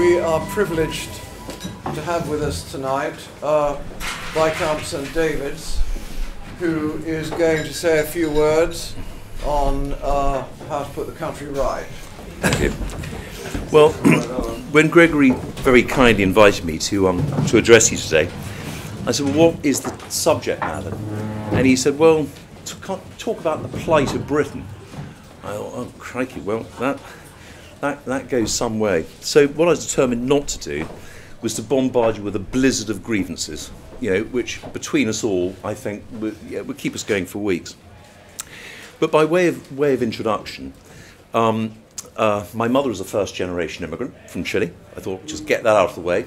We are privileged to have with us tonight Viscount St David's, who is going to say a few words on how to put the country right. Thank you. Well, when Gregory very kindly invited me to address you today, I said, well, what is the subject matter? And he said, well, talk about the plight of Britain. I thought, oh, crikey, well, that goes some way. So what I was determined not to do was to bombard you with a blizzard of grievances, which between us all, I think, would keep us going for weeks. But by way of introduction, my mother was a first-generation immigrant from Chile. I thought, just get that out of the way.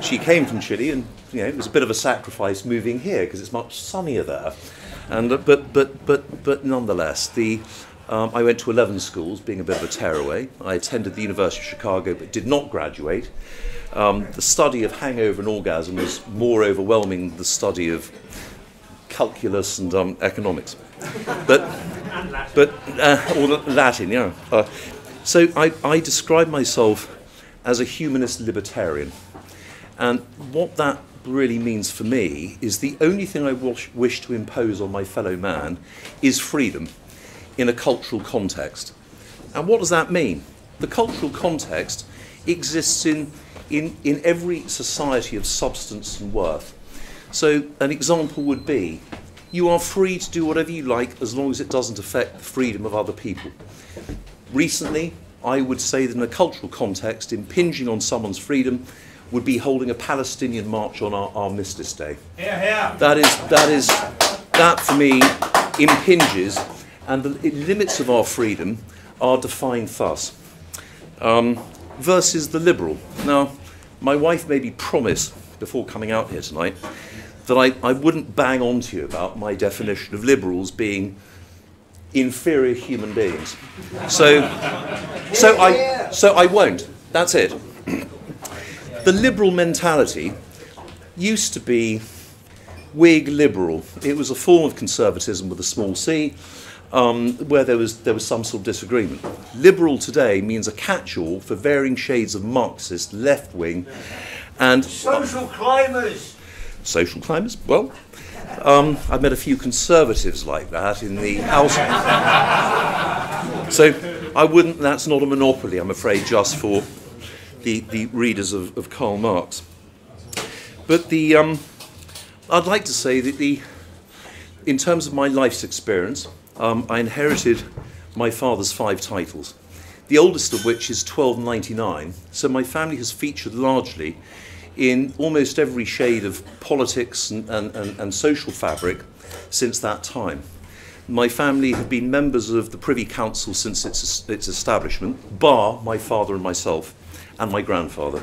She came from Chile, and it was a bit of a sacrifice moving here because it's much sunnier there. And but nonetheless, I went to 11 schools, being a bit of a tearaway. I attended the University of Chicago, but did not graduate. The study of hangover and orgasm was more overwhelming than the study of calculus and economics. Or Latin, yeah. So I describe myself as a humanist libertarian. And what that really means for me is the only thing I wish to impose on my fellow man is freedom in a cultural context. And what does that mean? The cultural context exists in every society of substance and worth. So an example would be, you are free to do whatever you like as long as it doesn't affect the freedom of other people. Recently, I would say that in a cultural context, impinging on someone's freedom would be holding a Palestinian march on our Armistice Day. That for me impinges, and the limits of our freedom are defined thus. Versus the liberal. Now, my wife made me promise before coming out here tonight that I wouldn't bang on to you about my definition of liberals being inferior human beings. So I won't. That's it. The liberal mentality used to be Whig liberal. It was a form of conservatism with a small c, where there was some sort of disagreement. Liberal today means a catch-all for varying shades of Marxist, left-wing, and social climbers. Social climbers? Well, I've met a few conservatives like that in the House. So that's not a monopoly, I'm afraid, just for the readers of Karl Marx. But I'd like to say that in terms of my life's experience, I inherited my father's 5 titles, the oldest of which is 1299, so my family has featured largely in almost every shade of politics and social fabric since that time. My family have been members of the Privy Council since its establishment, bar my father and myself and my grandfather.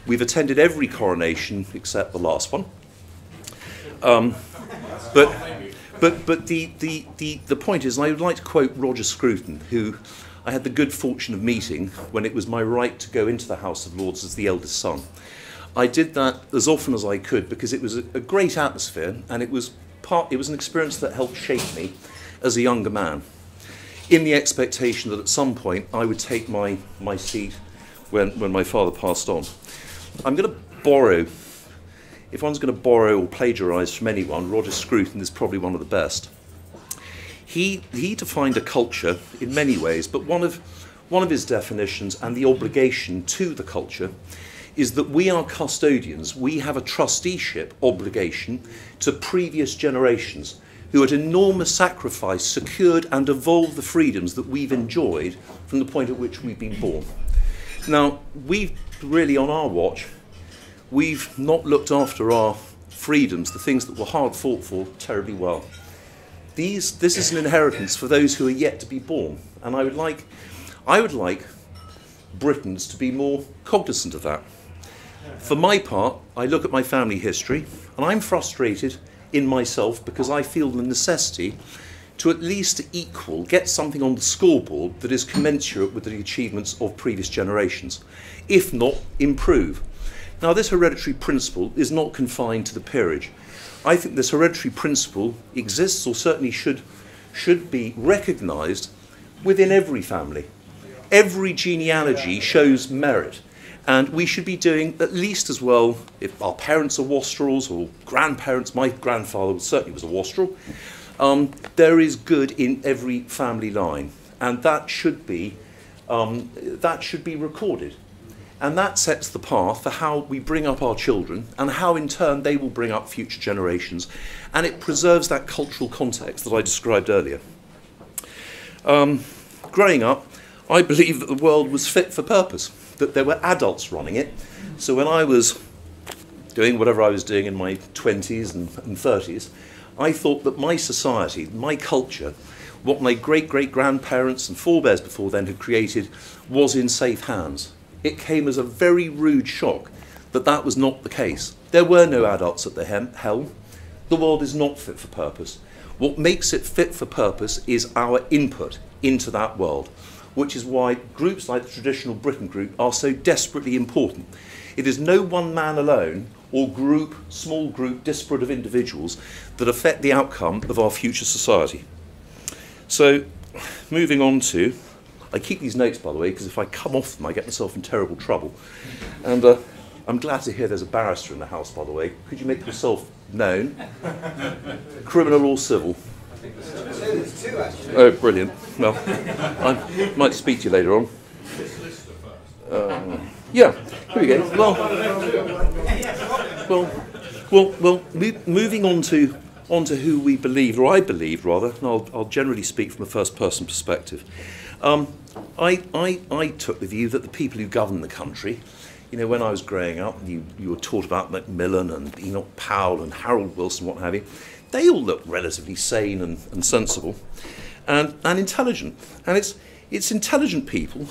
We've attended every coronation except the last one. But the point is, and I would like to quote Roger Scruton, who I had the good fortune of meeting when it was my right to go into the House of Lords as the eldest son. I did that as often as I could because it was a great atmosphere, and it was an experience that helped shape me as a younger man, in the expectation that at some point I would take my seat when my father passed on. I'm going to borrow. If one's going to borrow or plagiarise from anyone, Roger Scruton is probably one of the best. He defined a culture in many ways, but one of his definitions and the obligation to the culture is that we are custodians. We have a trusteeship obligation to previous generations who at enormous sacrifice secured and evolved the freedoms that we've enjoyed from the point at which we've been born. Now, we've really on our watch, we've not looked after our freedoms, the things that were hard fought for, terribly well. This is an inheritance for those who are yet to be born, and I would like Britons to be more cognizant of that. For my part, I look at my family history, and I'm frustrated in myself because I feel the necessity to at least get something on the scoreboard that is commensurate with the achievements of previous generations, if not improve. Now, this hereditary principle is not confined to the peerage. I think this hereditary principle exists, or certainly should be recognised within every family. Every genealogy shows merit. And we should be doing at least as well, if our parents are wastrels or grandparents, my grandfather certainly was a wastrel, there is good in every family line. And that should be recorded. And that sets the path for how we bring up our children and how in turn they will bring up future generations. And it preserves that cultural context that I described earlier. Growing up, I believed that the world was fit for purpose, that there were adults running it. So when I was doing whatever I was doing in my 20s and 30s, I thought that my society, my culture, what my great-great-grandparents and forebears before then had created was in safe hands. It came as a very rude shock that that was not the case. There were no adults at the helm. The world is not fit for purpose. What makes it fit for purpose is our input into that world, which is why groups like the Traditional Britain Group are so desperately important. It is no one man alone or group, small group, disparate of individuals that affect the outcome of our future society. So, moving on to, I keep these notes by the way, because if I come off them I get myself in terrible trouble. And I'm glad to hear there's a barrister in the house, by the way. Could you make yourself known? Criminal or civil? There's two, actually. Oh, brilliant. Well, I might speak to you later on. Yeah, here we go. Well, moving on to who we believe, or I believe rather, and I'll generally speak from a first-person perspective. I took the view that the people who govern the country, you know, when I was growing up, you were taught about Macmillan and Enoch Powell and Harold Wilson, what have you. They all look relatively sane and sensible and intelligent. And it's intelligent people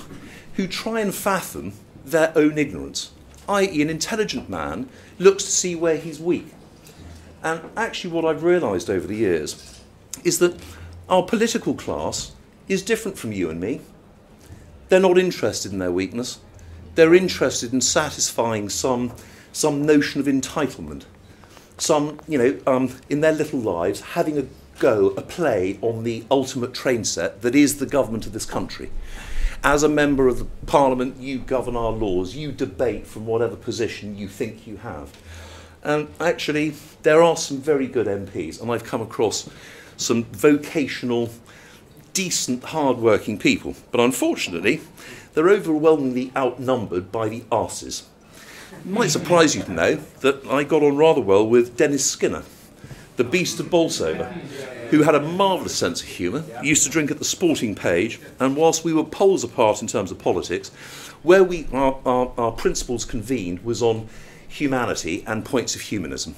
who try and fathom their own ignorance, i.e. an intelligent man looks to see where he's weak. And actually what I've realised over the years is that our political class is different from you and me. They're not interested in their weakness. They're interested in satisfying some notion of entitlement. Some, you know, in their little lives, having a play on the ultimate train set that is the government of this country. As a member of the Parliament, you govern our laws, you debate from whatever position you think you have. And actually, there are some very good MPs, and I've come across some vocational, decent, hard-working people. But unfortunately, they're overwhelmingly outnumbered by the arses. It might surprise you to know that I got on rather well with Dennis Skinner, the beast of Bolsover, who had a marvellous sense of humour, used to drink at the Sporting Page, and whilst we were poles apart in terms of politics, where our principles convened was on humanity and points of humanism.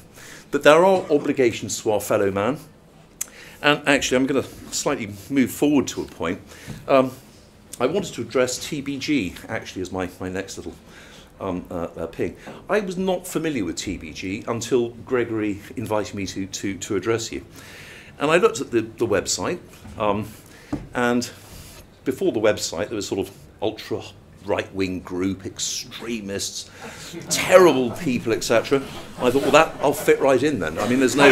But there are obligations to our fellow man, and actually I'm going to slightly move forward to a point. I wanted to address TBG, actually, as my next little ping. I was not familiar with TBG until Gregory invited me to address you. And I looked at the website, and before the website there was sort of ultra right-wing group, extremists, terrible people, etc. I thought, well, I'll fit right in then. I mean, there's no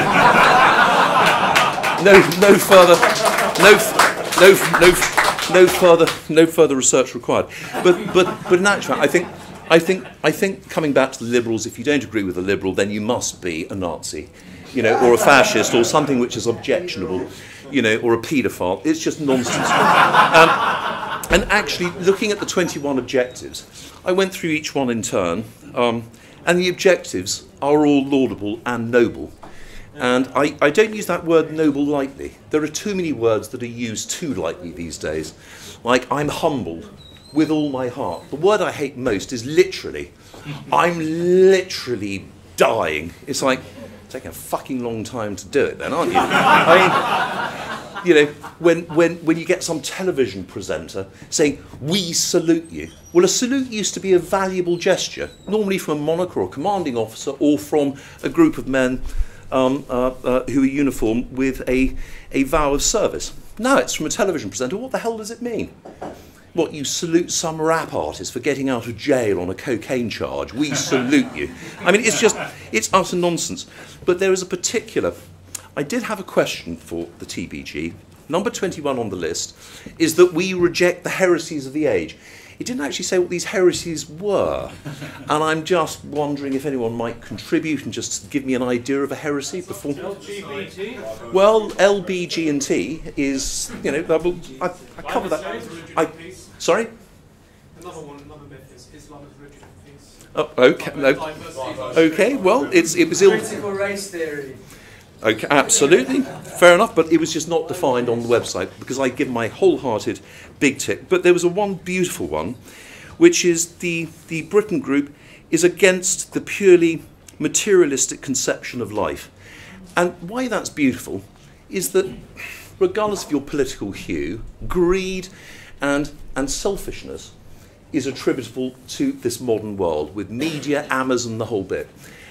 further research required. But in actual fact, I think coming back to the liberals, if you don't agree with the liberal, then you must be a Nazi, you know, or a fascist, or something which is objectionable, you know, or a paedophile. It's just nonsense. And actually, looking at the 21 objectives, I went through each one in turn, and the objectives are all laudable and noble. And I don't use that word noble lightly. There are too many words that are used too lightly these days. Like, I'm humbled with all my heart. The word I hate most is literally. I'm literally dying. It's like, taking a fucking long time to do it then, aren't you? I mean, you know, when you get some television presenter saying, we salute you. Well, a salute used to be a valuable gesture, normally from a monarch or a commanding officer or from a group of men who are uniformed with a vow of service. Now it's from a television presenter. What the hell does it mean? What, you salute some rap artist for getting out of jail on a cocaine charge? We salute you. I mean, it's utter nonsense. But there is a particular... I did have a question for the TBG, number 21 on the list, is that we reject the heresies of the age. It didn't actually say what these heresies were, and I'm just wondering if anyone might contribute and just give me an idea of a heresy before. LGBT. Well, LBG&T is, you know, I cover that. Sorry. Another myth is Islam is rooted in peace. Oh, okay. No. Okay. Well, it was critical race theory. Okay, absolutely, fair enough, but it was just not defined on the website because I give my wholehearted big tick. But there was one beautiful one, which is the Britain group is against the purely materialistic conception of life. And why that's beautiful is that regardless of your political hue, greed and selfishness is attributable to this modern world with media, Amazon, the whole bit.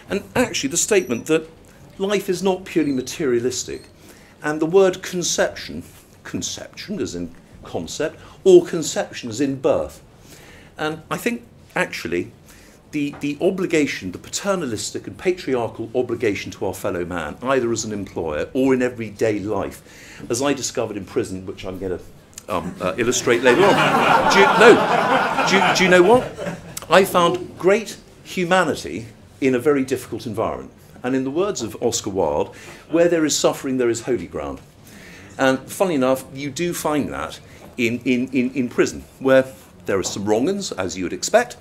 And actually the statement that life is not purely materialistic, and the word conception as in concept, or conception as in birth. And I think actually the obligation, the paternalistic and patriarchal obligation to our fellow man, either as an employer or in everyday life, as I discovered in prison, which I'm going to illustrate later on. Do you know what? I found great humanity in a very difficult environment. And in the words of Oscar Wilde, where there is suffering, there is holy ground. And funny enough, you do find that in prison, where there are some wrong-uns, as you would expect,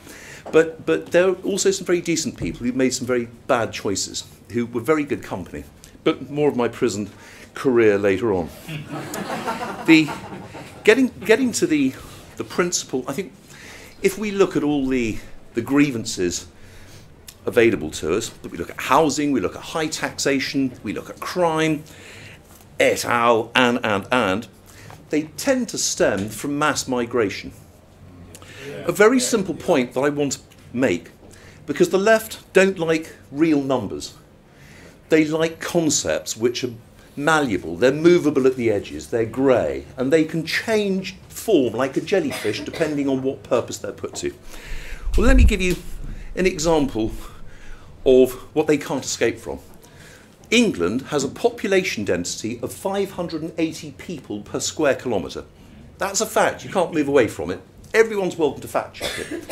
but there are also some very decent people who made some very bad choices, who were very good company. But more of my prison career later on. Getting to the principle, I think if we look at all the grievances available to us, that we look at housing, we look at high taxation, we look at crime, et al, and, they tend to stem from mass migration. A very simple point that I want to make, because the left don't like real numbers. They like concepts which are malleable, they're movable at the edges, they're grey, and they can change form like a jellyfish depending on what purpose they're put to. Well, let me give you an example of what they can't escape from. England has a population density of 580 people per square kilometre. That's a fact, you can't move away from it. Everyone's welcome to fact check it.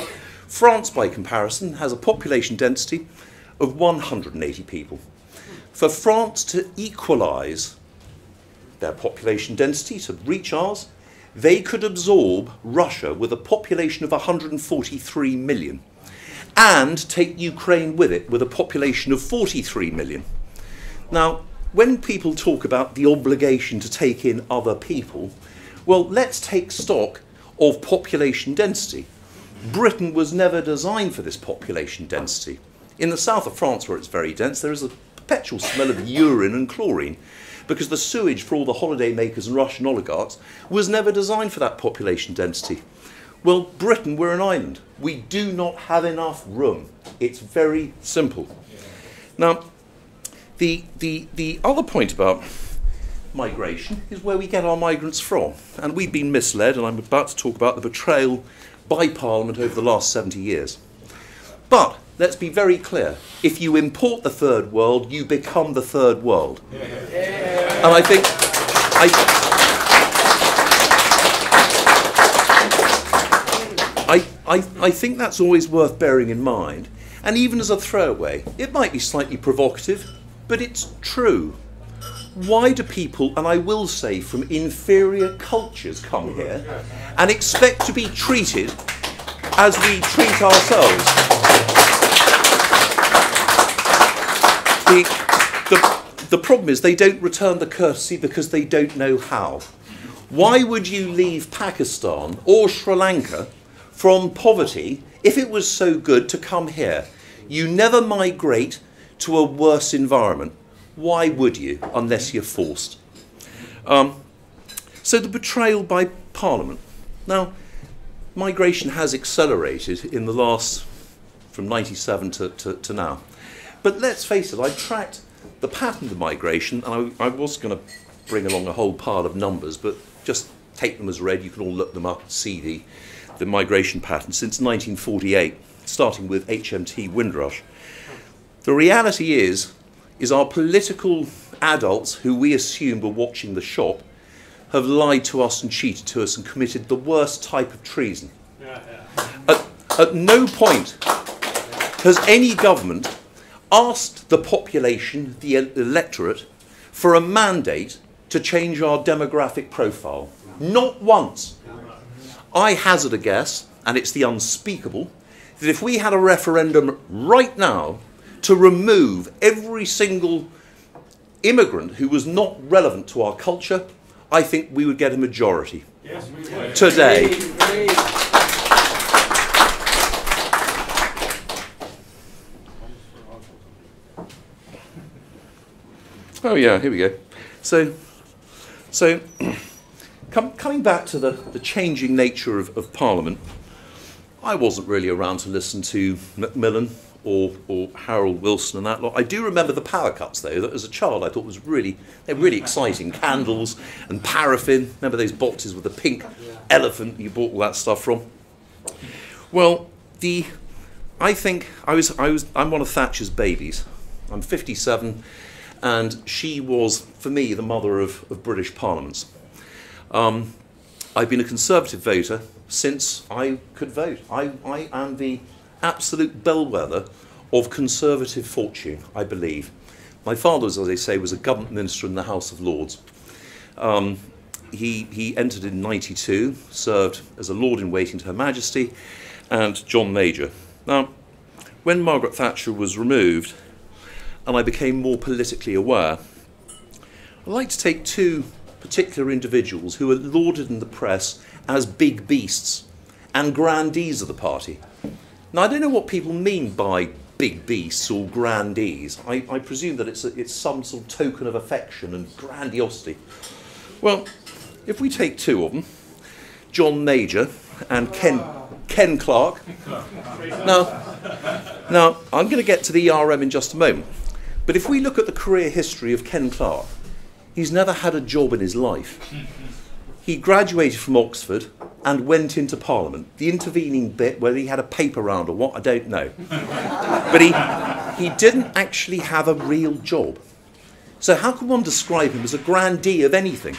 France, by comparison, has a population density of 180 people. For France to equalise their population density to reach ours, they could absorb Russia with a population of 143 million. And take Ukraine with it, with a population of 43 million. Now, when people talk about the obligation to take in other people, well, let's take stock of population density. Britain was never designed for this population density. In the south of France, where it's very dense, there is a perpetual smell of urine and chlorine, because the sewage for all the holiday makers and Russian oligarchs was never designed for that population density. Well, Britain, we're an island. We do not have enough room. It's very simple. Now, the other point about migration is where we get our migrants from. And we've been misled, and I'm about to talk about the betrayal by Parliament over the last 70 years. But let's be very clear. If you import the third world, you become the third world. And I think... I think that's always worth bearing in mind. And even as a throwaway, it might be slightly provocative, but it's true. Why do people, and I will say from inferior cultures, come here and expect to be treated as we treat ourselves? The problem is they don't return the courtesy because they don't know how. Why would you leave Pakistan or Sri Lanka from poverty if it was so good to come here? You never migrate to a worse environment. Why would you, unless you're forced? So the betrayal by Parliament. Now, migration has accelerated in the last, from 97 to now. But let's face it, I tracked the pattern of migration, and I was going to bring along a whole pile of numbers, but just take them as read. You can all look them up and see the migration pattern since 1948, starting with HMT Windrush. The reality is our political adults, who we assumed were watching the shop, have lied to us and cheated to us and committed the worst type of treason. At no point has any government asked the population, the electorate, for a mandate to change our demographic profile. Not once. I hazard a guess, and it's the unspeakable, that if we had a referendum right now to remove every single immigrant who was not relevant to our culture, I think we would get a majority. Yes, we would. Today. Oh yeah, here we go. So coming back to the changing nature of Parliament, I wasn't really around to listen to Macmillan or Harold Wilson and that lot. I do remember the power cuts, though, that as a child I thought was really exciting. Candles and paraffin. Remember those boxes with the pink elephant you bought all that stuff from? Well, I think I'm one of Thatcher's babies. I'm 57, and she was, for me, the mother of British parliaments. I've been a Conservative voter since I could vote. I am the absolute bellwether of Conservative fortune, I believe. My father, as they say, was a government minister in the House of Lords. He entered in '92, served as a Lord-in-Waiting to Her Majesty, and John Major. Now, when Margaret Thatcher was removed, and I became more politically aware, I'd like to take two particular individuals who are lauded in the press as big beasts and grandees of the party. Now, I don't know what people mean by big beasts or grandees. I presume that it's some sort of token of affection and grandiosity. Well, if we take two of them, John Major and Ken Clarke. Now, I'm going to get to the ERM in just a moment. But if we look at the career history of Ken Clarke, he's never had a job in his life. He graduated from Oxford and went into Parliament. The intervening bit, whether he had a paper round or what, I don't know. But he didn't actually have a real job. So how can one describe him as a grandee of anything?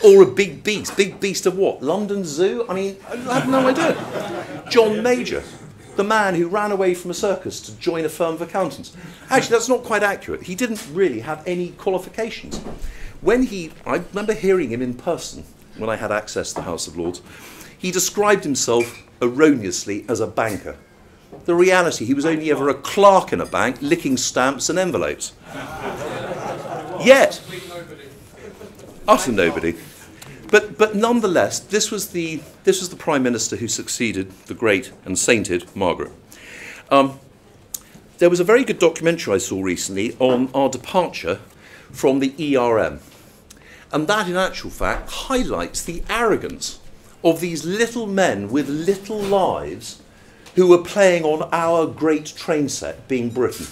Or a big beast? Big beast of what? London Zoo? I mean, I have no idea. John Major, the man who ran away from a circus to join a firm of accountants. Actually, that's not quite accurate. He didn't really have any qualifications. I remember hearing him in person when I had access to the House of Lords. He described himself erroneously as a banker. The reality, he was only ever a clerk in a bank, licking stamps and envelopes. Yet, utter nobody. But nonetheless, this was the Prime Minister who succeeded the great and sainted Margaret. There was a very good documentary I saw recently on our departure from the ERM. And that, in actual fact, highlights the arrogance of these little men with little lives who were playing on our great train set, being Britain.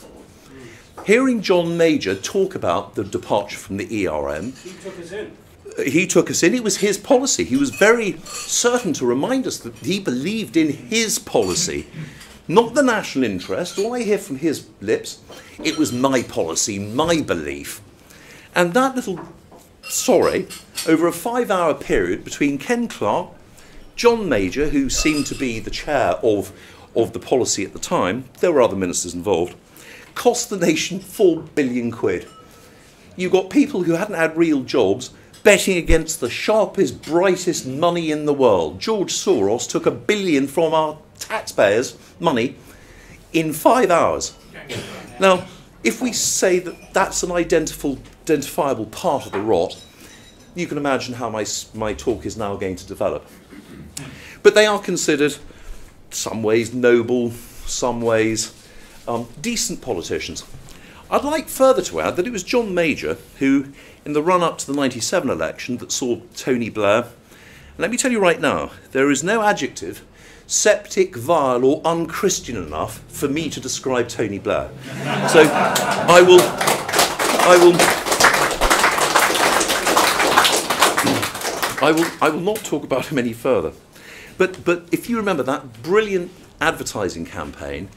Hearing John Major talk about the departure from the ERM... He took us in. He took us in. It was his policy. He was very certain to remind us that he believed in his policy, not the national interest. All I hear from his lips, it was my policy, my belief. And that little sorry, over a 5-hour period between Ken Clarke, John Major, who seemed to be the chair of the policy at the time, there were other ministers involved, cost the nation £4 billion. You got people who hadn't had real jobs betting against the sharpest, brightest money in the world. George Soros took £1 billion from our taxpayers' money in 5 hours. Now, if we say that that's an identifiable part of the rot, you can imagine how my talk is now going to develop. But they are considered, some ways noble, some ways decent politicians. I'd like further to add that it was John Major who, in the run-up to the '97 election, that saw Tony Blair. And let me tell you right now, there is no adjective septic, vile or unchristian enough for me to describe Tony Blair. So I will not talk about him any further. But if you remember that brilliant advertising campaign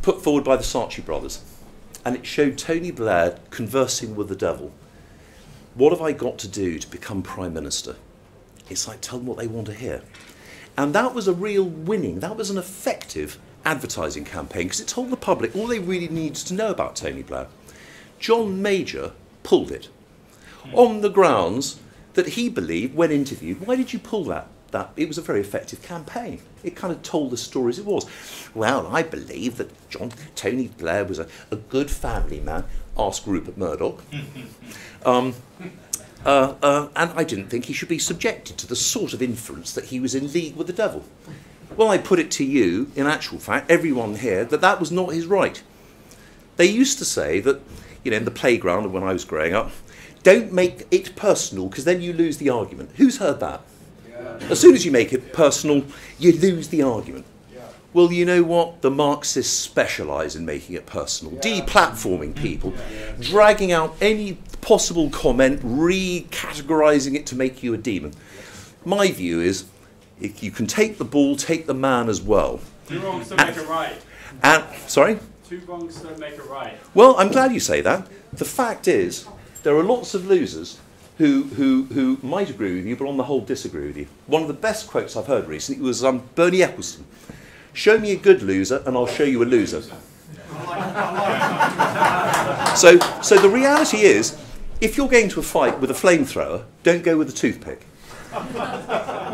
put forward by the Saatchi brothers, and it showed Tony Blair conversing with the devil. what have I got to do to become Prime Minister? It's like, tell them what they want to hear. And that was a real winning, that was an effective advertising campaign, because it told the public all they really needed to know about Tony Blair. John Major pulled it on the grounds that he believed, when interviewed, why did you pull that? It was a very effective campaign. It kind of told the story as it was. Well, I believe that Tony Blair was a good family man. Ask Rupert Murdoch. And I didn't think he should be subjected to the sort of inference that he was in league with the devil. Well, I put it to you, in actual fact, everyone here, that was not his right. They used to say that, you know, in the playground when I was growing up, don't make it personal, because then you lose the argument. Who's heard that? As soon as you make it personal, you lose the argument. Well, you know what? The Marxists specialise in making it personal, deplatforming people, dragging out any possible comment, recategorising it to make you a demon. My view is, if you can take the ball, take the man as well. Two wrongs don't make a right. Sorry? Two wrongs don't make a right. Well, I'm glad you say that. The fact is, there are lots of losers who might agree with you, but on the whole disagree with you. One of the best quotes I've heard recently was Bernie Ecclestone. Show me a good loser and I'll show you a loser. So the reality is, if you're going to a fight with a flamethrower, don't go with a toothpick.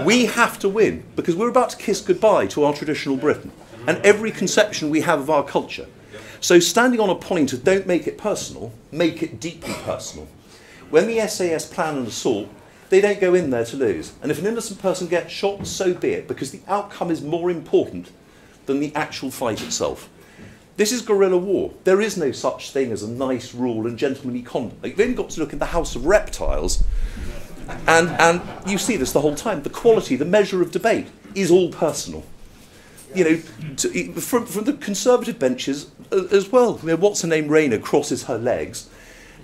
We have to win, because we're about to kiss goodbye to our traditional Britain and every conception we have of our culture. So standing on a point of don't make it personal, make it deeply personal. When the SAS plan an assault, they don't go in there to lose. And if an innocent person gets shot, so be it, because the outcome is more important than the actual fight itself. This is guerrilla war. There is no such thing as a nice rule and gentlemanly conduct. You've only got to look at the House of Reptiles, and you see this the whole time. The quality, the measure of debate is all personal. You know, from the Conservative benches as well. You know, what's her name, Rayner, crosses her legs,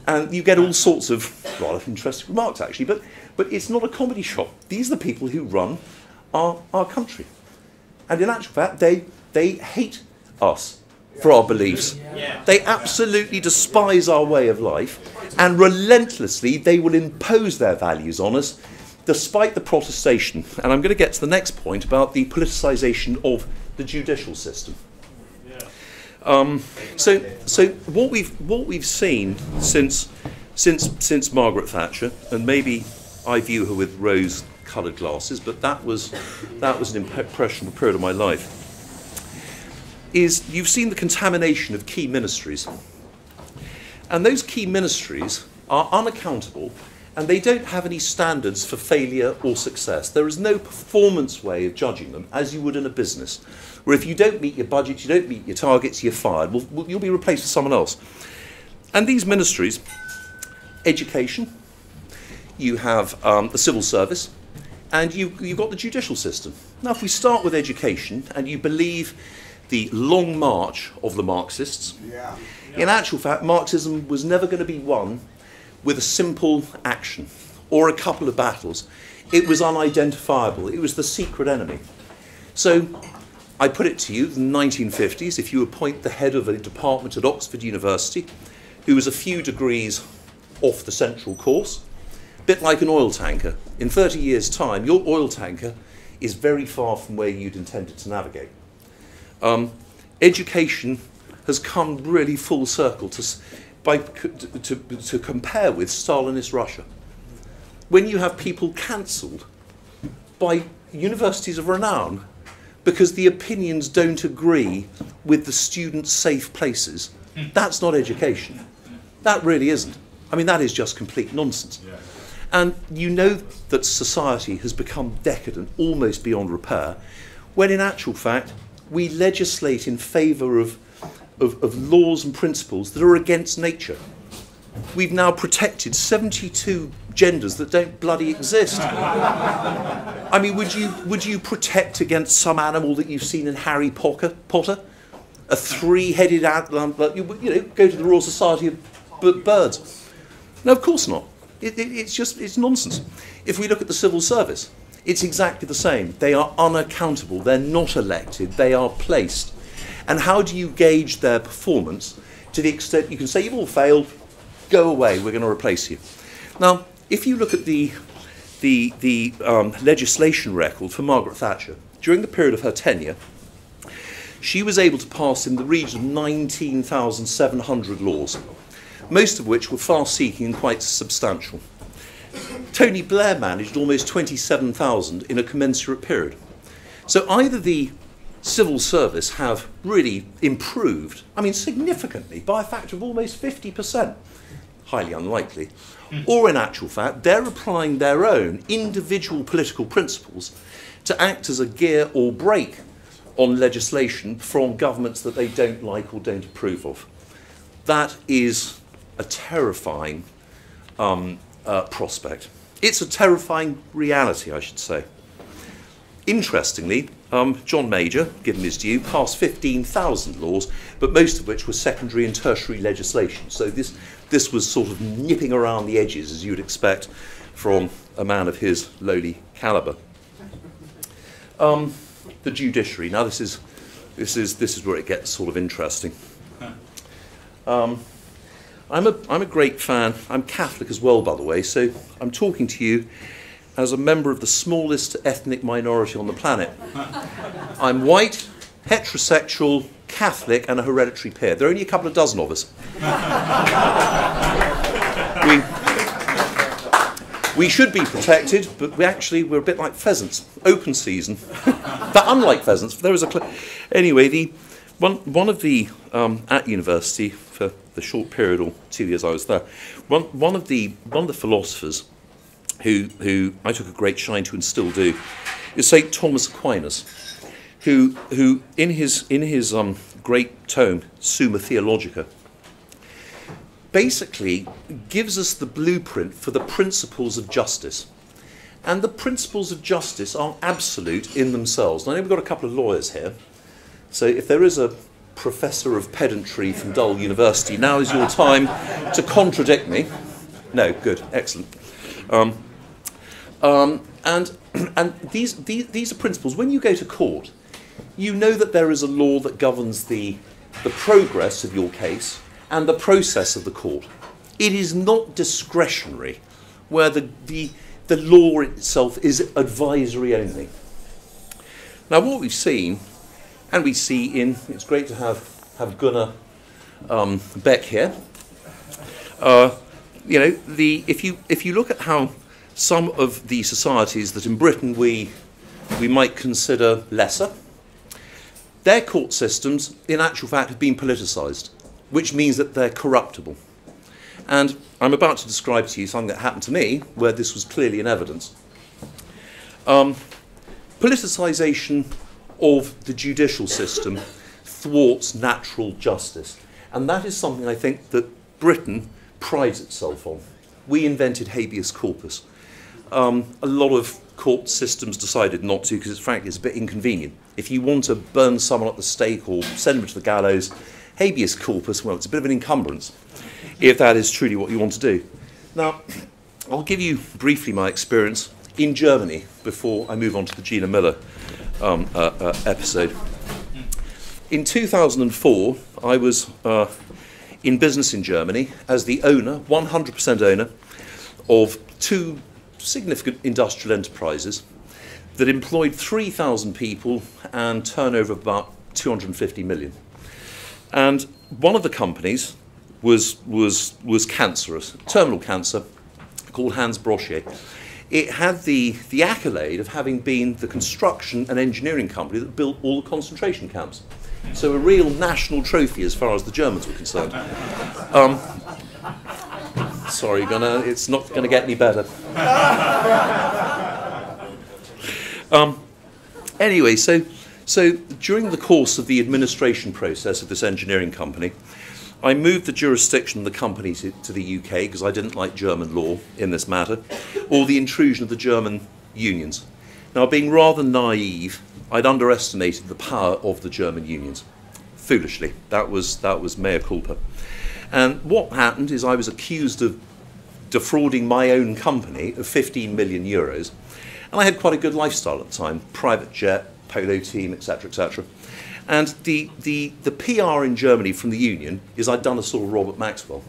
and you get all sorts of rather interesting remarks, actually. But it's not a comedy shop. These are the people who run our country. And in actual fact, they hate us for our beliefs. They absolutely despise our way of life, and relentlessly they will impose their values on us, despite the protestation. And I'm going to get to the next point about the politicisation of the judicial system. So what we've seen since Margaret Thatcher, and maybe I view her with rose-coloured glasses, but that was an impressionable period of my life, is you've seen the contamination of key ministries. And those key ministries are unaccountable, and they don't have any standards for failure or success. There is no performance way of judging them, as you would in a business, where if you don't meet your budget, you don't meet your targets, you're fired. Well, you'll be replaced with someone else. And these ministries, education, you have the civil service, and you've got the judicial system. Now, if we start with education, and you believe the long march of the Marxists, in actual fact, Marxism was never going to be won with a simple action or a couple of battles. It was unidentifiable. It was the secret enemy. So I put it to you, in the 1950s, if you appoint the head of a department at Oxford University, who was a few degrees off the central course, a bit like an oil tanker, in 30 years' time, your oil tanker is very far from where you'd intended to navigate. Education has come really full circle to compare with Stalinist Russia. When you have people cancelled by universities of renown because the opinions don't agree with the students' safe places, that's not education. That really isn't. I mean, that is just complete nonsense. And you know that society has become decadent, almost beyond repair, when in actual fact we legislate in favour of laws and principles that are against nature. We've now protected 72 genders that don't bloody exist. I mean, would you protect against some animal that you've seen in Harry Potter? A three-headed animal, you know, go to the Royal Society of Birds. No, of course not. It's nonsense. If we look at the civil service, it's exactly the same. They are unaccountable. They're not elected. They are placed. And how do you gauge their performance to the extent you can say, you've all failed, go away, we're going to replace you. Now, if you look at the legislation record for Margaret Thatcher, during the period of her tenure, she was able to pass in the region of 19,700 laws, most of which were far-seeking and quite substantial. Tony Blair managed almost 27,000 in a commensurate period. So either the civil service have really improved, I mean significantly, by a factor of almost 50%, highly unlikely, or in actual fact, they're applying their own individual political principles to act as a gear or brake on legislation from governments that they don't like or don't approve of. That is a terrifying prospect. It's a terrifying reality, I should say. Interestingly, John Major, given his due, passed 15,000 laws, but most of which were secondary and tertiary legislation. So this was sort of nipping around the edges, as you would expect from a man of his lowly calibre. The judiciary. Now this is where it gets sort of interesting. I'm a great fan. I'm Catholic as well, by the way, so I'm talking to you as a member of the smallest ethnic minority on the planet. I'm white, heterosexual, Catholic, and a hereditary peer. There are only a couple of dozen of us. We should be protected, but we're a bit like pheasants, open season. But unlike pheasants, there is a anyway. One of the at university for the short period or 2 years I was there, one of the philosophers who I took a great shine to and still do is St. Thomas Aquinas, who in his great tome Summa Theologica basically gives us the blueprint for the principles of justice. And the principles of justice are absolute in themselves. Now, I know we've got a couple of lawyers here, so if there is a professor of pedantry from Dull University, now is your time to contradict me. No, good, excellent. And these are principles. When you go to court, you know that there is a law that governs the progress of your case and the process of the court. It is not discretionary, where the law itself is advisory only. Now, what we've seen, and we see it's great to have Gunnar Beck here. If you look at how some of the societies that in Britain we might consider lesser, their court systems, in actual fact, have been politicised, which means that they're corruptible. And I'm about to describe to you something that happened to me where this was clearly in evidence. Politicisation of the judicial system thwarts natural justice. And that is something I think that Britain prides itself on. We invented habeas corpus. A lot of court systems decided not to because, frankly, it's a bit inconvenient. If you want to burn someone at the stake or send them to the gallows, habeas corpus, well, it's a bit of an encumbrance, if that is truly what you want to do. Now, I'll give you briefly my experience in Germany before I move on to the Gina Miller episode. In 2004, I was in business in Germany as the owner, 100% owner, of two significant industrial enterprises that employed 3,000 people and turnover of about 250 million. And one of the companies was cancerous, terminal cancer, called Hans Brochier. It had the accolade of having been the construction and engineering company that built all the concentration camps. So a real national trophy as far as the Germans were concerned. Sorry, Gunnar, it's not going to get any better. Anyway, so during the course of the administration process of this engineering company, I moved the jurisdiction of the company to the UK because I didn't like German law in this matter, or the intrusion of the German unions. Now, being rather naive, I'd underestimated the power of the German unions. Foolishly, that was mea culpa. And what happened is I was accused of defrauding my own company of 15 million euros, and I had quite a good lifestyle at the time, private jet, polo team, etc., etc. And the PR in Germany from the union is I'd done a sort of Robert Maxwell.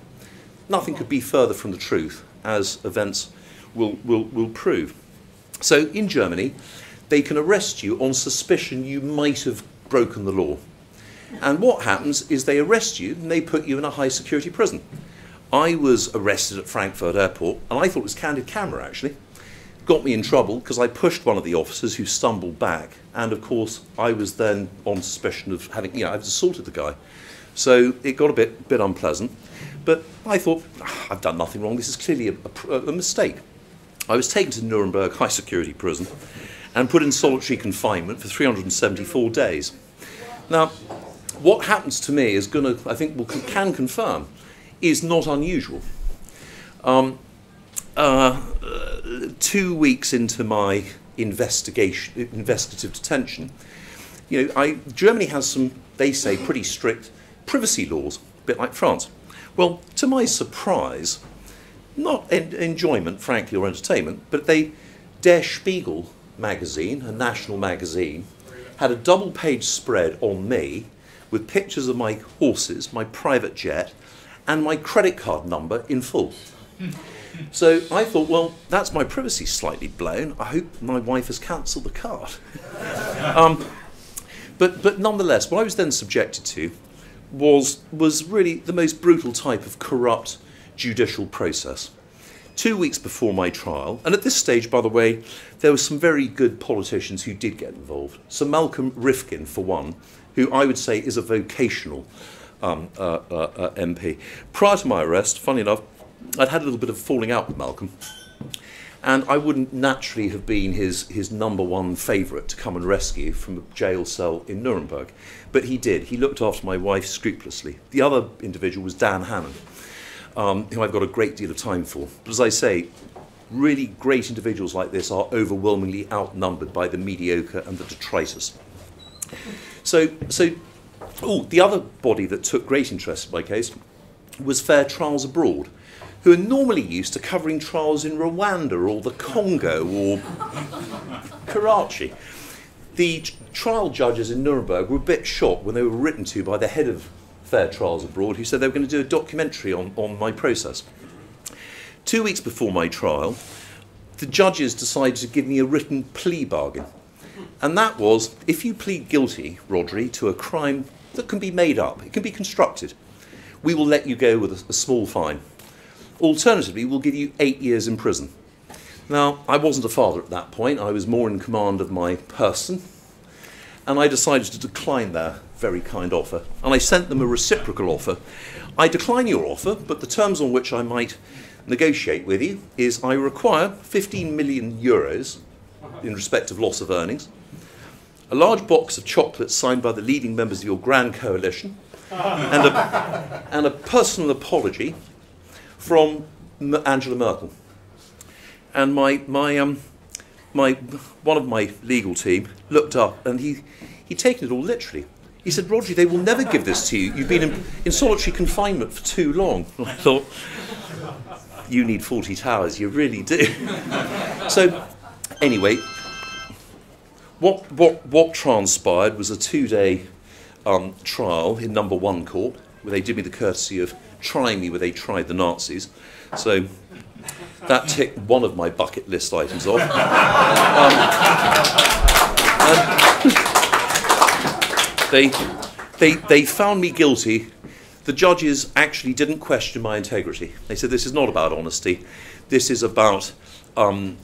Nothing could be further from the truth. as events will prove. So in Germany, they can arrest you on suspicion you might have broken the law. And what happens is they arrest you and they put you in a high security prison. I was arrested at Frankfurt Airport, and I thought it was candid camera actually. Got me in trouble because I pushed one of the officers who stumbled back, and of course I was then on suspicion of having, I've assaulted the guy. So it got a bit unpleasant, but I thought, I've done nothing wrong, this is clearly a mistake. I was taken to Nuremberg high security prison and put in solitary confinement for 374 days. Now, what happens to me is can confirm, is not unusual. 2 weeks into my investigative detention, Germany has some, they say, pretty strict privacy laws, a bit like France. Well, to my surprise, not enjoyment, frankly, or entertainment, but Der Spiegel magazine, a national magazine, had a double-page spread on me with pictures of my horses, my private jet, and my credit card number in full. So I thought, well, that's my privacy slightly blown. I hope my wife has cancelled the card. But nonetheless, what I was then subjected to was really the most brutal type of corrupt judicial process. 2 weeks before my trial, and at this stage, by the way, there were some very good politicians who did get involved. Sir Malcolm Rifkin, for one, who I would say is a vocational MP. Prior to my arrest, funny enough, I'd had a little bit of falling out with Malcolm, and I wouldn't naturally have been his #1 favourite to come and rescue from a jail cell in Nuremberg. But he did. He looked after my wife scrupulously. The other individual was Dan Hannan, who I've got a great deal of time for. But as I say, really great individuals like this are overwhelmingly outnumbered by the mediocre and the detritus. So the other body that took great interest in my case was Fair Trials Abroad, who are normally used to covering trials in Rwanda or the Congo or Karachi. The trial judges in Nuremberg were a bit shocked when they were written to by the head of Fair Trials Abroad, who said they were going to do a documentary on my process. 2 weeks before my trial, the judges decided to give me a written plea bargain. And that was, if you plead guilty, Rhodri, to a crime that can be made up, it can be constructed, we will let you go with a small fine. Alternatively, we'll give you 8 years in prison. Now, I wasn't a father at that point. I was more in command of my person. And I decided to decline their very kind offer. And I sent them a reciprocal offer. I decline your offer, but the terms on which I might negotiate with you is I require 15 million euros in respect of loss of earnings, a large box of chocolates signed by the leading members of your grand coalition, and a personal apology from Angela Merkel. And one of my legal team looked up, and he'd taken it all literally. He said, Rhodri, they will never give this to you. You've been in solitary confinement for too long. And I thought, you need 40 towers, you really do. So, anyway, what transpired was a 2-day trial in #1 court, where they did me the courtesy of trying me where they tried the Nazis. So that ticked one of my bucket list items off. They found me guilty. The judges actually didn't question my integrity. They said, this is not about honesty. This is about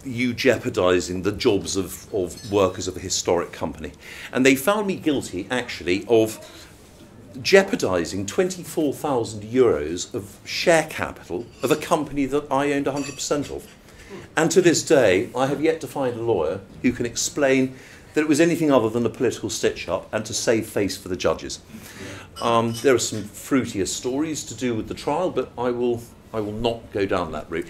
you jeopardising the jobs of workers of a historic company. And they found me guilty, actually, of jeopardising 24,000 euros of share capital of a company that I owned 100% of. And to this day, I have yet to find a lawyer who can explain that it was anything other than a political stitch-up and to save face for the judges. There are some fruitier stories to do with the trial, but I will not go down that route.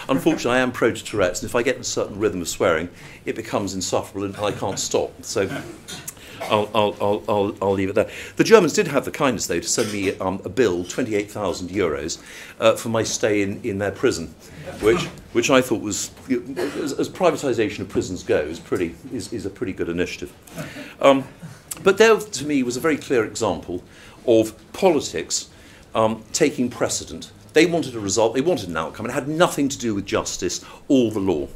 Unfortunately, I am prone to Tourette's, and if I get in a certain rhythm of swearing, it becomes insufferable and I can't stop. So I'll leave it there. The Germans did have the kindness, though, to send me a bill, 28,000 euros, for my stay in their prison, which I thought was, as privatisation of prisons goes, is a pretty good initiative. But there, to me, was a very clear example of politics taking precedent. They wanted a result, they wanted an outcome. It had nothing to do with justice or the law.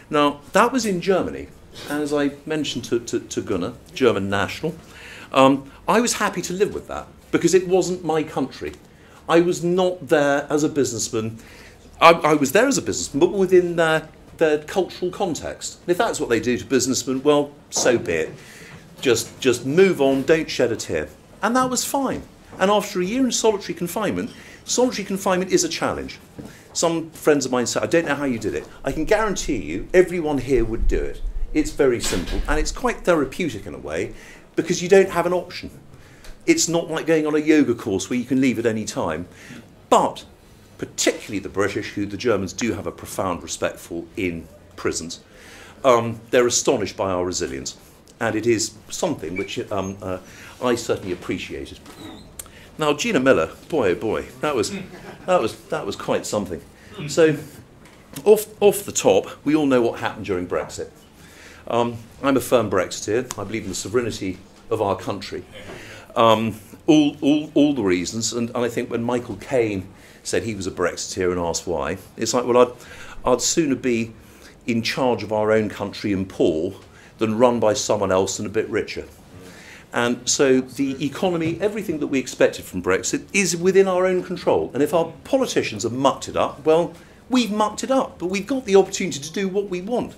Now, that was in Germany. And as I mentioned to Gunnar, German national, I was happy to live with that because it wasn't my country. I was not there as a businessman. I was there as a businessman, but within their cultural context. And if that's what they do to businessmen, well, so be it. Just move on, don't shed a tear. And that was fine. And after a year in solitary confinement is a challenge. Some friends of mine say, I don't know how you did it. I can guarantee you everyone here would do it. It's very simple, and it's quite therapeutic in a way, because you don't have an option. It's not like going on a yoga course where you can leave at any time. But particularly the British, who the Germans do have a profound respect for in prisons, they're astonished by our resilience. And it is something which I certainly appreciated. Now, Gina Miller, boy oh boy, that was quite something. So, off the top, we all know what happened during Brexit. I'm a firm Brexiteer. I believe in the sovereignty of our country. All the reasons, and I think when Michael Caine said he was a Brexiteer and asked why, it's like, well, I'd sooner be in charge of our own country and poor than run by someone else and a bit richer. And so the economy, everything that we expected from Brexit is within our own control. And if our politicians have mucked it up, well, we've mucked it up, but we've got the opportunity to do what we want.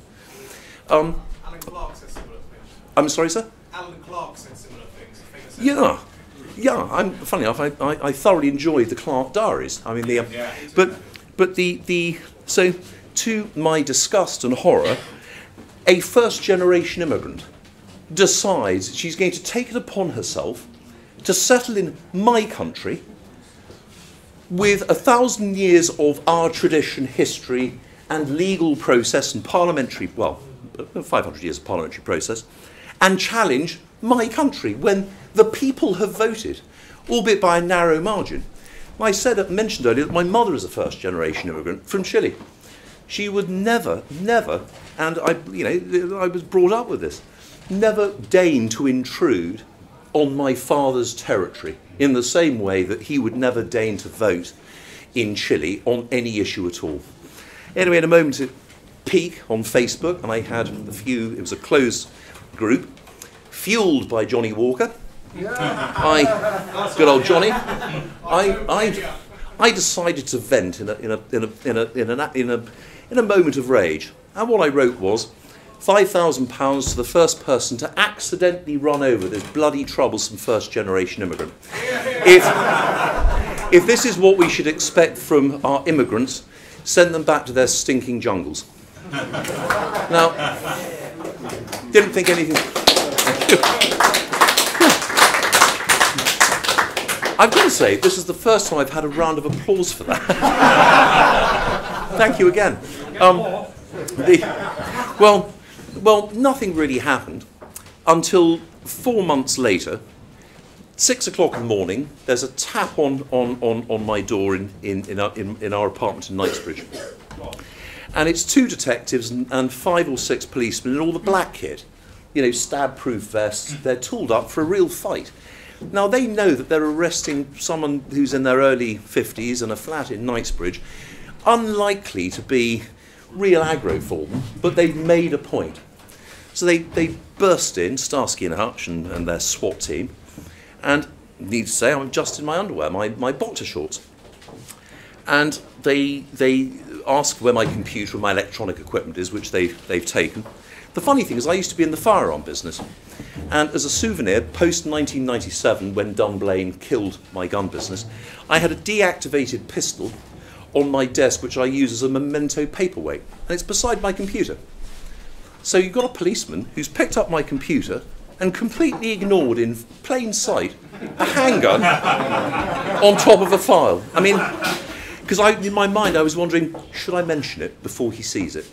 Alan Clark said similar things. I'm sorry, sir? Alan Clark said similar things. Yeah. Funny enough, I thoroughly enjoyed the Clark Diaries. I mean, so to my disgust and horror, a first-generation immigrant decides she's going to take it upon herself to settle in my country with 1,000 years of our tradition, history, and legal process and parliamentary, well, 500 years of parliamentary process, and challenge my country when the people have voted, albeit by a narrow margin. I mentioned earlier that my mother is a first-generation immigrant from Chile. She would never, and I was brought up with this, never deign to intrude on my father's territory in the same way that he would never deign to vote in Chile on any issue at all. Anyway, in a moment at peak on Facebook, and I had it was a closed group, fueled by Johnny Walker. Good old Johnny. I decided to vent in a moment of rage, and what I wrote was £5,000 to the first person to accidentally run over this bloody troublesome first-generation immigrant. If this is what we should expect from our immigrants, send them back to their stinking jungles. Now, didn't think anything. I've got to say, this is the first time I've had a round of applause for that. Thank you again. Well, nothing really happened until 4 months later, 6 o'clock in the morning, there's a tap on my door in our apartment in Knightsbridge. And it's 2 detectives and 5 or 6 policemen in all the black kit, stab-proof vests. They're tooled up for a real fight. Now, they know that they're arresting someone who's in their early 50s in a flat in Knightsbridge, unlikely to be real aggro for them, but they've made a point. So they burst in, Starsky and Hutch and their SWAT team, and need to say I'm just in my underwear, my boxer shorts. And they ask where my computer and my electronic equipment is, which they've taken. The funny thing is I used to be in the firearm business, and as a souvenir, post-1997, when Dunblane killed my gun business, I had a deactivated pistol on my desk, which I use as a memento paperweight, and it's beside my computer. So you've got a policeman who's picked up my computer and completely ignored in plain sight a handgun on top of a file. I mean, because in my mind I was wondering, should I mention it before he sees it?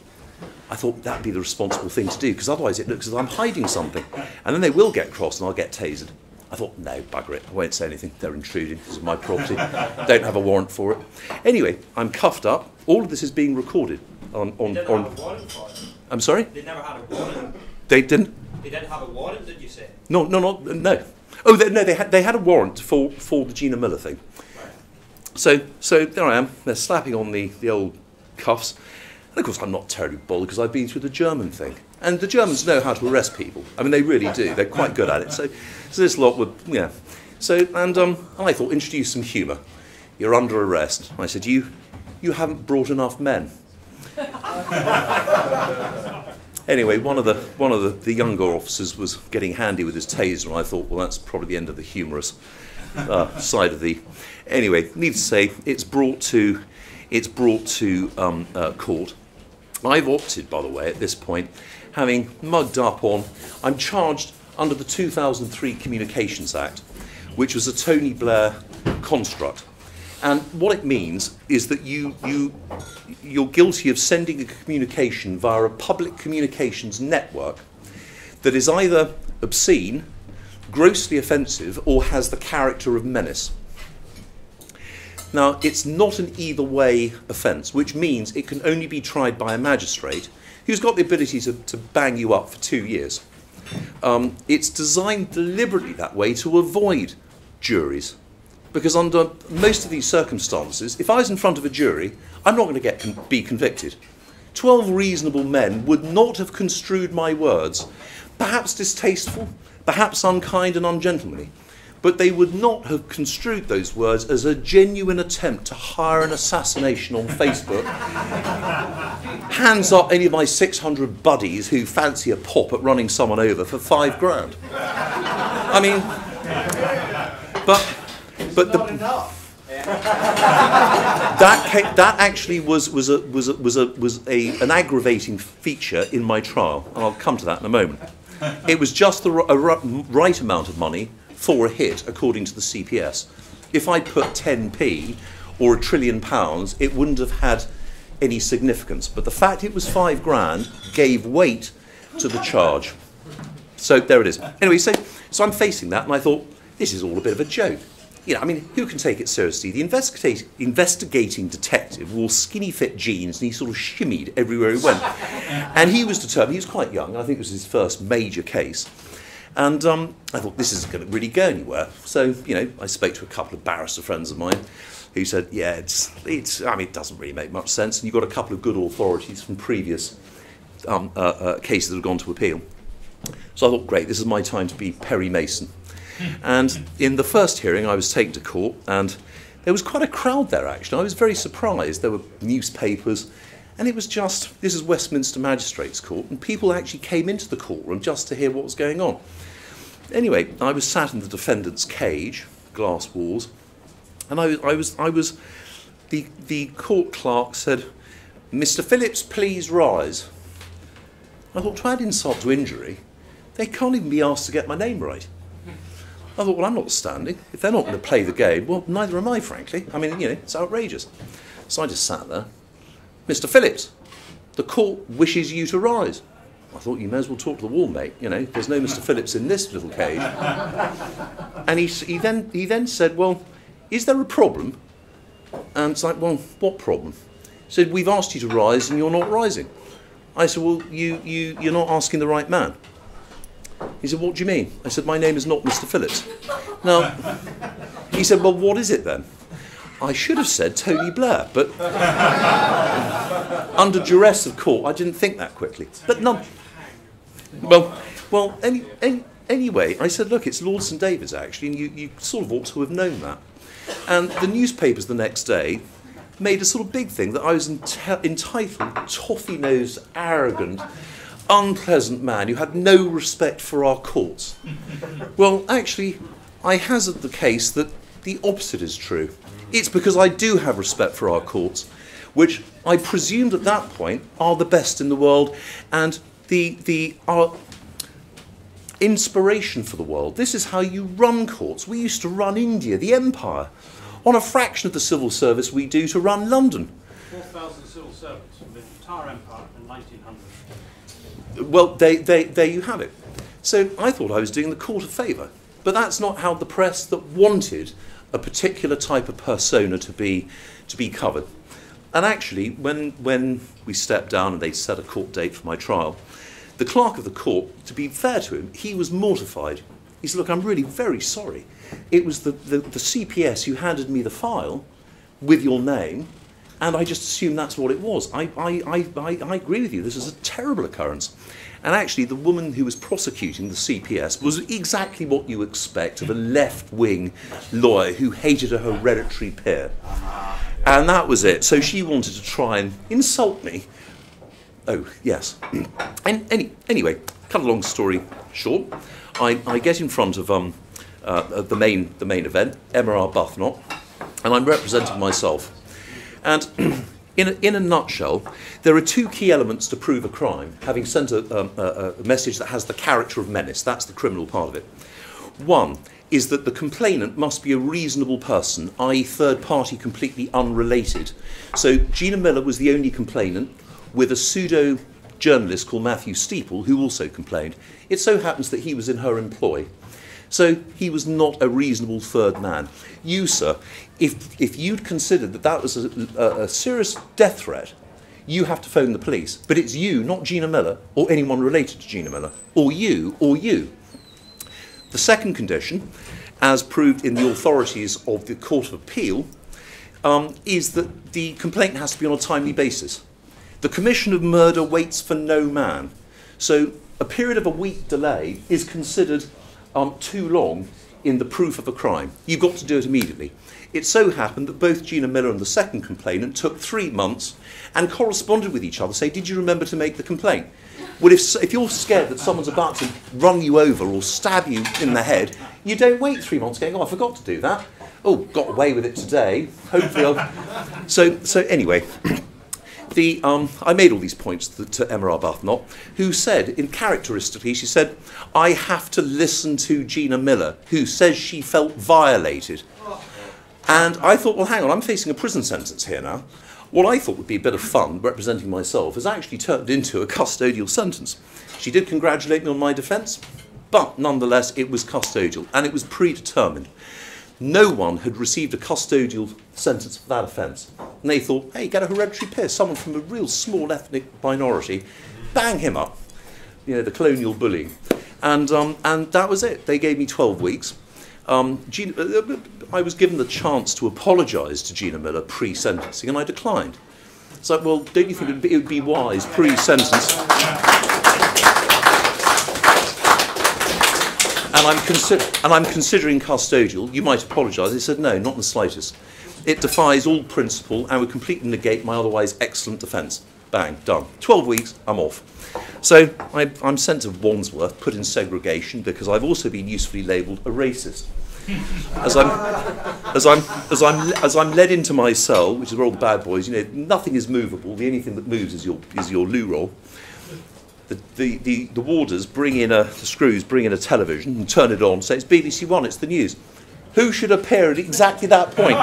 I thought that'd be the responsible thing to do, because otherwise it looks as I'm hiding something. And then they will get cross and I'll get tasered. I thought, no, bugger it, I won't say anything. They're intruding because of my property. Don't have a warrant for it. Anyway, I'm cuffed up. All of this is being recorded on. They didn't have a warrant for it. I'm sorry? They never had a warrant. They didn't? They didn't have a warrant, did you say? No. Oh, no, they had a warrant for the Gina Miller thing. Right. So there I am. They're slapping on the old cuffs. And of course, I'm not terribly bothered because I've been through the German thing. And the Germans know how to arrest people. I mean, they really do. They're quite good at it. So this lot would, yeah. So, and I thought, introduce some humour. You're under arrest. I said, you haven't brought enough men. Anyway, one of the younger officers was getting handy with his taser, and I thought, well, that's probably the end of the humorous side of the. Anyway, needless to say, it's brought to court. I've opted, by the way, at this point, having mugged up on. I'm charged under the 2003 Communications Act, which was a Tony Blair construct. And what it means is that you're guilty of sending a communication via a public communications network that is either obscene, grossly offensive, or has the character of menace. Now, it's not an either-way offence, which means it can only be tried by a magistrate who's got the ability to bang you up for 2 years. It's designed deliberately that way to avoid juries. Because under most of these circumstances, if I was in front of a jury, I'm not going to be convicted. 12 reasonable men would not have construed my words, perhaps distasteful, perhaps unkind and ungentlemanly, but they would not have construed those words as a genuine attempt to hire an assassination on Facebook. Hands up any of my 600 buddies who fancy a pop at running someone over for $5 grand. I mean, but that actually was an aggravating feature in my trial, and I'll come to that in a moment. It was just the right amount of money for a hit, according to the CPS. If I put 10p or £1 trillion, it wouldn't have had any significance. But the fact it was £5 grand gave weight to the charge. So there it is. Anyway, so I'm facing that, and I thought, this is all a bit of a joke. You know, I mean, who can take it seriously? The investigating detective wore skinny fit jeans and he sort of shimmied everywhere he went. And he was determined, he was quite young, I think it was his first major case. And I thought, this isn't going to really go anywhere. So, you know, I spoke to a couple of barrister friends of mine who said, yeah, I mean, it doesn't really make much sense. And you've got a couple of good authorities from previous cases that have gone to appeal. So I thought, great, this is my time to be Perry Mason. And in the first hearing, I was taken to court, and there was quite a crowd there, actually. I was very surprised. There were newspapers, and it was just, this is Westminster Magistrates' Court, and people actually came into the courtroom just to hear what was going on. Anyway, I was sat in the defendant's cage, glass walls, and the court clerk said, "Mr. Phillips, please rise." I thought, to add insult to injury, they can't even be asked to get my name right. I thought, well, I'm not standing. If they're not going to play the game, well, neither am I, frankly. I mean, you know, it's outrageous. So I just sat there. "Mr. Phillips, the court wishes you to rise." I thought, you may as well talk to the wall, mate. You know, there's no Mr. Phillips in this little cage. And he then said, "Well, is there a problem?" And it's like, well, what problem? He said, "We've asked you to rise and you're not rising." I said, "Well, you're not asking the right man." He said, "What do you mean?" I said, "My name is not Mr. Phillips." Now, he said, "Well, what is it then?" I should have said Tony Blair, but under duress of court, I didn't think that quickly. But no. Well, anyway, I said, "Look, it's Lord St David's, actually, and you sort of ought to have known that." And the newspapers the next day made a sort of big thing that I was entitled toffee-nosed, arrogant, unpleasant man who had no respect for our courts. Well, actually, I hazard the case that the opposite is true. It's because I do have respect for our courts, which I presumed at that point are the best in the world and our inspiration for the world. This is how you run courts. We used to run India, the empire, on a fraction of the civil service we do to run London. 4,000 civil servants from the entire empire in 1900. Well, there you have it. So I thought I was doing the court a favour, but that's not how the press that wanted a particular type of persona to be covered. And actually, when we stepped down and they set a court date for my trial, the clerk of the court, to be fair to him, he was mortified. He said, "Look, I'm really very sorry. It was the CPS who handed me the file, with your name, and I just assumed that's what it was. I agree with you. This is a terrible occurrence. And actually, the woman who was prosecuting the CPS was exactly what you expect of a left-wing lawyer who hated a hereditary peer. And that was it. So she wanted to try and insult me. Oh, yes. And anyway, cut a long story short, I get in front of the main event, Emma Arbuthnot, and I'm representing myself. And in a nutshell, there are two key elements to prove a crime, having sent a message that has the character of menace. That's the criminal part of it. One is that the complainant must be a reasonable person, i.e. third party, completely unrelated. So Gina Miller was the only complainant, with a pseudo-journalist called Matthew Steeple, who also complained. It so happens that he was in her employ. So he was not a reasonable third man. You, sir, if you'd considered that that was a serious death threat, you have to phone the police. But it's you, not Gina Miller, or anyone related to Gina Miller, or you, or you. The second condition, as proved in the authorities of the Court of Appeal, is that the complaint has to be on a timely basis. The commission of murder waits for no man. So a period of a week delay is considered too long in the proof of a crime. You've got to do it immediately. It so happened that both Gina Miller and the second complainant took 3 months and corresponded with each other, say, did you remember to make the complaint? Well, if you're scared that someone's about to run you over or stab you in the head, you don't wait 3 months going, oh, I forgot to do that. Oh, got away with it today. Hopefully I'll... So anyway... I made all these points to Emma Arbuthnot, who said, characteristically, she said, I have to listen to Gina Miller, who says she felt violated. And I thought, well, hang on, I'm facing a prison sentence here now. What I thought would be a bit of fun, representing myself, has actually turned into a custodial sentence. She did congratulate me on my defence, but nonetheless, it was custodial, and it was predetermined. No one had received a custodial sentence for that offence. And they thought, hey, get a hereditary peer, someone from a real small ethnic minority, bang him up. You know, the colonial bullying. And that was it. They gave me 12 weeks. I was given the chance to apologise to Gina Miller pre-sentencing, and I declined. It's like, well, don't you think it would be wise pre-sentence? And I'm considering custodial. You might apologise. He said, no, not in the slightest. It defies all principle and would completely negate my otherwise excellent defence. Bang, done. 12 weeks, I'm off. So I'm sent to Wandsworth, put in segregation, because I've also been usefully labelled a racist. As I'm led into my cell, which is where all the bad boys, you know, nothing is movable. The only thing that moves is your loo roll. The warders bring in the screws, bring in a television and turn it on, say it's BBC One, it's the news. Who should appear at exactly that point?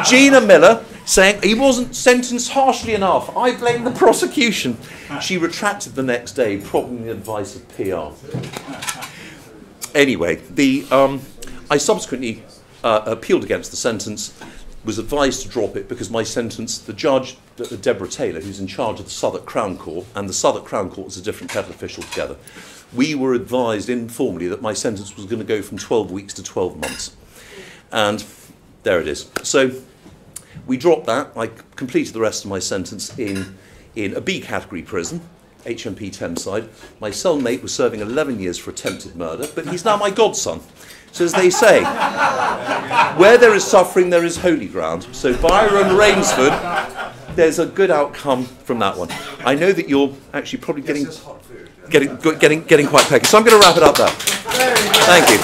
Gina Miller saying he wasn't sentenced harshly enough. I blame the prosecution. She retracted the next day, probably the advice of PR. Anyway, I subsequently appealed against the sentence, was advised to drop it because my sentence, the judge, Deborah Taylor, who's in charge of the Southwark Crown Court, and the Southwark Crown Court is a different kettle of fish altogether, we were advised informally that my sentence was going to go from 12 weeks to 12 months. And there it is. So we dropped that. I completed the rest of my sentence in a B category prison, HMP Thameside. My cellmate was serving 11 years for attempted murder, but he's now my godson. So as they say, where there is suffering, there is holy ground. So Byron Rainsford, there's a good outcome from that one. I know that you're actually probably getting quite pecky. So I'm going to wrap it up there. Thank you.